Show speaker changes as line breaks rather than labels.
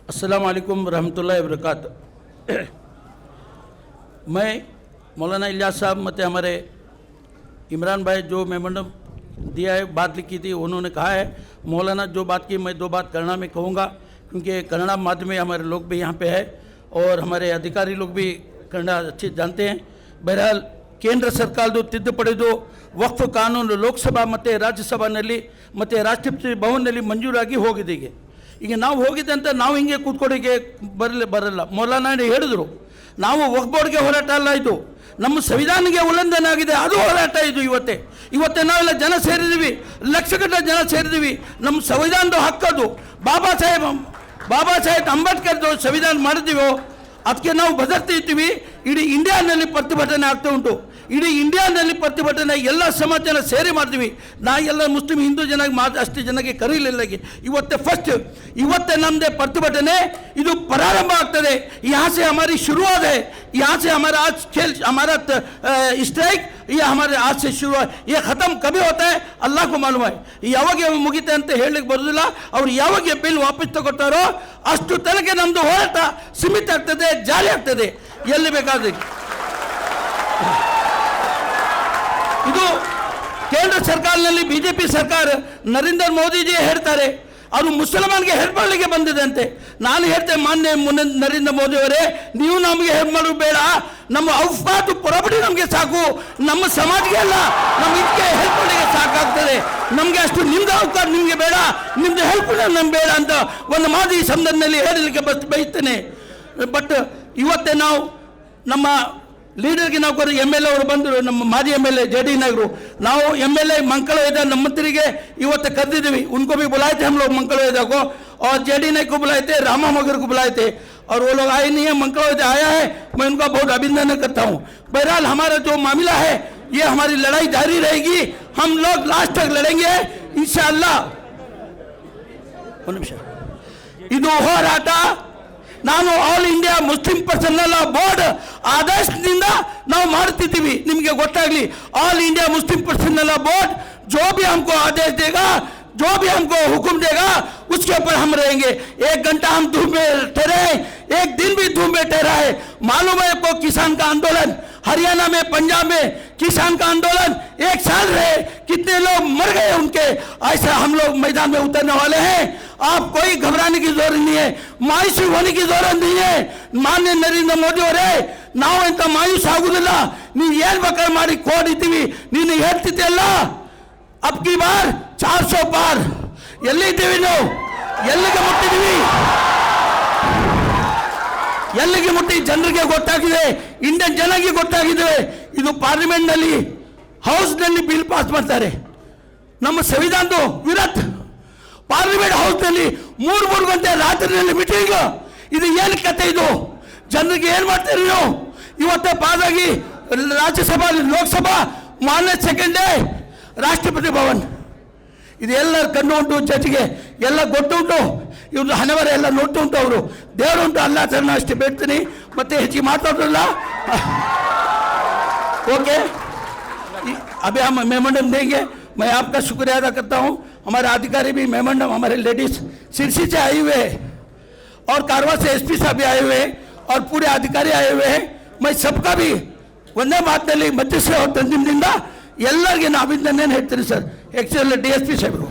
अस्सलाम वालेकुम रहमतुल्लाहि व बरकातहू। मैं मौलाना इलियास साहब मत हमारे इमरान भाई जो मेमोरेंडम दिया है, बात लिखी थी, उन्होंने कहा है मौलाना जो बात की मैं दो बात कन्नड़ा में कहूँगा, क्योंकि कन्नड़ा माध्यम में हमारे लोग भी यहाँ पे है और हमारे अधिकारी लोग भी कन्नड़ा अच्छे जानते हैं। बहरहाल ಕೇಂದ್ರ ಸರ್ಕಾರದ್ದು ತಿದ್ದುಪಡಿದು ವಕ್ಫ್ ಕಾನೂನು ಲೋಕಸಭಾ ಮತ್ತು ರಾಜ್ಯಸಭಾನಲ್ಲಿ ಮತ್ತು ರಾಷ್ಟ್ರಪತಿ ಭವನದಲ್ಲಿ ಮಂಜೂರಾಗಿ ಹೋಗಿದೆ. ಈಗ ನಾವು ಹೋಗಿದೆ ಅಂತ ನಾವು ಹಿಂಗೆ ಕೂತ್ಕೊಡಿಗೆ ಬರಲ್ಲ. ಮೌಲಾನಾ ಹೇಳಿದ್ರು ನಾವು ವಕ್ಫ್ ಬೋರ್ಡ್ಗೆ ಹೋರಾಟ ಅಲ್ಲ, ಇದು ನಮ್ಮ ಸಂವಿಧಾನಕ್ಕೆ ಉಲ್ಲಂಘನೆ ಆಗಿದೆ, ಅದು ಹೋರಾಟ. ಇದು ಇವತ್ತೇ ನಾವೆಲ್ಲ ಜನ ಸೇರಿದ್ದೀವಿ, ಲಕ್ಷಗಟ್ಟಲೆ ಜನ ಸೇರಿದ್ದೀವಿ. ನಮ್ಮ ಸಂವಿಧಾನದ ಹಕ್ಕದು ಬಾಬಾ ಸಾಹೇಬ್ ಅಂಬೇಡ್ಕರ್ದು ಸಂವಿಧಾನ ಮಾಡಿದ್ದೀವೋ ಅದಕ್ಕೆ ನಾವು ಬದರ್ತಿ ಇರ್ತೀವಿ. ಇಡೀ ಇಂಡಿಯಾನಲ್ಲಿ ಪ್ರತಿಭಟನೆ ಆಗ್ತಾ ಉಂಟು. ಇಡೀ ಇಂಡಿಯಾನಲ್ಲಿ ಪ್ರತಿಭಟನೆ ಎಲ್ಲ ಸಮಾಜ ಜನ ಸೇರಿ ಮಾಡ್ತೀವಿ. ನಾ ಎಲ್ಲ ಮುಸ್ಲಿಂ ಹಿಂದೂ ಜನಕ್ಕೆ ಅಷ್ಟು ಜನಕ್ಕೆ ಕರೀಲಿಲ್ಲ. ಇವತ್ತೇ ನಮ್ಮದೇ ಪ್ರತಿಭಟನೆ ಇದು ಪ್ರಾರಂಭ ಆಗ್ತದೆ. यहाँ से हमारी शुरुआत है, यहाँ से हमारा आज खेल, हमारा स्ट्राइक ये हमारे आज से शुरू है. ये ख़त्म कभी होता है अल्लाह को मालूम है. ಯಾವಾಗ ಮುಗಿತೆ ಅಂತ ಹೇಳಲಿಕ್ಕೆ ಬರೋದಿಲ್ಲ. ಅವ್ರು ಯಾವಾಗ ಬಿಲ್ ವಾಪಸ್ ತಗೊಳ್ತಾರೋ ಅಷ್ಟು ತನಕ ನಮ್ಮದು ಹೋರಾಟ ಸೀಮಿತ ಆಗ್ತದೆ, ಜಾರಿ ಆಗ್ತದೆ ಎಲ್ಲಿ ಬೇಕಾದ್ರೆ. ಇದು ಕೇಂದ್ರ ಸರ್ಕಾರದಲ್ಲಿ ಬಿಜೆಪಿ ಸರ್ಕಾರ ನರೇಂದ್ರ ಮೋದಿಜಿ ಹೇಳ್ತಾರೆ ಅದು ಮುಸಲ್ಮಾನ್ಗೆ ಹೆಲ್ಪ್ ಮಾಡಲಿಕ್ಕೆ ಬಂದಿದೆ ಅಂತೆ. ನಾನು ಹೇಳ್ತೇನೆ ಮಾನ್ಯ ನರೇಂದ್ರ ಮೋದಿ ಅವರೇ, ನೀವು ನಮಗೆ ಹೆಲ್ಪ್ ಮಾಡೋದು ಬೇಡ, ನಮ್ಮ ಔಫಾತು ಪ್ರಾಪರ್ಟಿ ನಮಗೆ ಸಾಕು, ನಮ್ಮ ಸಮಾಜಕ್ಕೆ ಅಲ್ಲ, ನಮ್ಮ ಇದಕ್ಕೆ ಹೆಲ್ಪ್ ಮಾಡಲಿಕ್ಕೆ ಸಾಕಾಗ್ತದೆ. ನಮಗೆ ಅಷ್ಟು ನಿಮ್ದು ಅವಕಾಶ ನಿಮಗೆ ಬೇಡ, ನಿಮ್ದು ಹೆಲ್ಪ್ ನಮ್ಗೆ ಬೇಡ ಅಂತ ಒಂದು ಮಾತು ಈ ಸಂದರ್ಭದಲ್ಲಿ ಹೇಳಲಿಕ್ಕೆ ಬಯಸ್ತೇನೆ. ಬಟ್ ಇವತ್ತೇ ನಾವು ನಮ್ಮ ಲೀಡರ್ಗೆ ನಾವು MLA ಅವರು ಬಂದರು, ನಮ್ಮ ಮಾಜಿ MLA JD नगरू. ನಾವು MLA मंकलवेदा ನಮ್ಮ मंत्रीಗೆ ಇವತ್ತು ಕರೆದಿದ್ದೀವಿ. उनको भी बुलाए थे हम लोग मंकलवेदा को, और JD नगर को बुलाए थे, रामा मगर को बुलाए थे, और वो लोग आए नहीं है. मंकलवेदा आया है, मैं उनका बहुत अभिनंदन करता हूँ. बहरहाल हमारा जो मामला है ये हमारी लड़ाई जारी रहेगी, हम लोग लास्ट तक लड़ेंगे इंशाअल्लाह. ಇದು ಹೋರಾಟ ನಾನು All India Muslim Personal Law Board ಆದೇಶದಿಂದ ನಾವು ಮಾಡ್ತಿದ್ದೀವಿ. ನಿಮಗೆ ಗೊತ್ತಾಗಲಿ, All India Muslim Personal Law Board जो भी हमको आदेश देगा, जो भी हमको हुक्म देगा, उसके ऊपर हम रहेंगे. 1 घंटा हम धूप में ठहरे, 1 दिन भी धूप में ठहरा है. मालूम है आपको किसान का आंदोलन हरियाणा में, पंजाब में किसान का आंदोलन 1 साल रहे, कितने लोग मर गए उनके. ऐसा हम लोग मैदान में उतरने वाले हैं. आप कोई घबराने की जरूरत नहीं है, मायूस होने की जरूरत नहीं है. मान्य नरेंದ್ರ ಮೋದಿ ಅವರೇ, ನಾವು ಇಂಥ ಮಾಯೂಸ್ ಆಗುವುದಿಲ್ಲ. ನೀವು ಏನು ಬೇಕಾದ್ರೆ ಮಾಡಿ ಕೋಡಿದ್ದೀವಿ, ನೀನು ಹೇಳ್ತಿದ್ದೆಲ್ಲ ಅಬ್ ಕಿ ಬಾರ್ 400 ಪಾರ್. ಎಲ್ಲಿದ್ದೀವಿ ನಾವು, ಎಲ್ಲಿಗೆ ಮುಟ್ಟಿದ್ದೀವಿ, ಎಲ್ಲಿಗೆ ಮುಟ್ಟಿ ಜನರಿಗೆ ಗೊತ್ತಾಗಿದೆ, ಇಂಡಿಯನ್ ಜನರಿಗೆ ಗೊತ್ತಾಗಿದೆ. ಇದು ಪಾರ್ಲಿಮೆಂಟ್ನಲ್ಲಿ ಹೌಸ್ನಲ್ಲಿ ಬಿಲ್ ಪಾಸ್ ಮಾಡ್ತಾರೆ, ನಮ್ಮ ಸಂವಿಧಾನದ ವಿರುದ್ಧ. ಪಾರ್ಲಿಮೆಂಟ್ ಹೌಸ್ನಲ್ಲಿ 3 ಗಂಟೆ ರಾತ್ರಿಯಲ್ಲಿ ಮೀಟಿಂಗ್. ಇದು ಏನು ಕತೆ? ಇದು ಜನರಿಗೆ ಏನು ಮಾಡ್ತೀರಿ ನೀವು? ಇವತ್ತೇ ಪಾಸ್ ಆಗಿ ರಾಜ್ಯಸಭಾ, ಲೋಕಸಭಾ, ಮಾನ್ಯ ಸೆಕೆಂಡ್ ಡೇ ರಾಷ್ಟ್ರಪತಿ ಭವನ್. ಇದು ಎಲ್ಲರ ಕಣ್ಣು ಉಂಟು, ಜಡ್ಜಿಗೆ ಎಲ್ಲ ಗೊತ್ತುಂಟು, ಇವ್ರದ್ದು ಹಣವರ ಎಲ್ಲ ನೋಡ್ತು ಉಂಟು. ಅವರು ದೇವರು ಉಂಟು, ಅಲ್ಲ ಸರ್. ನಾನು ಅಷ್ಟೇ ಬೇಡ್ತೀನಿ, ಮತ್ತೆ ಹೆಚ್ಚಿಗೆ ಮಾತಾಡೋಲ್ಲ. ओके, अभी हम मेमोरेंडम देंगे. मैं आपका शुक्रिया अदा करता हूँ. हमारे अधिकारी भी मेमोरेंडम, हमारे लेडीज सिरसी से आए हुए हैं और कारवा से SP साहब भी आए हुए हैं और पूरे अधिकारी आए हुए हैं. मैं सबका भी ಒಂದೇ ಮಾತಿನಲ್ಲಿ ಮಧ್ಯಸ್ಥೆ और ತಂದಿನಿಂದ ಎಲ್ಲರಿಗೆ ನಾನು ಅಭಿನಂದನೆ ಹೇಳ್ತೀನಿ ಸರ್. ಎಕ್ಸೆಲ್ DSP ಸಾಹೇಬರು.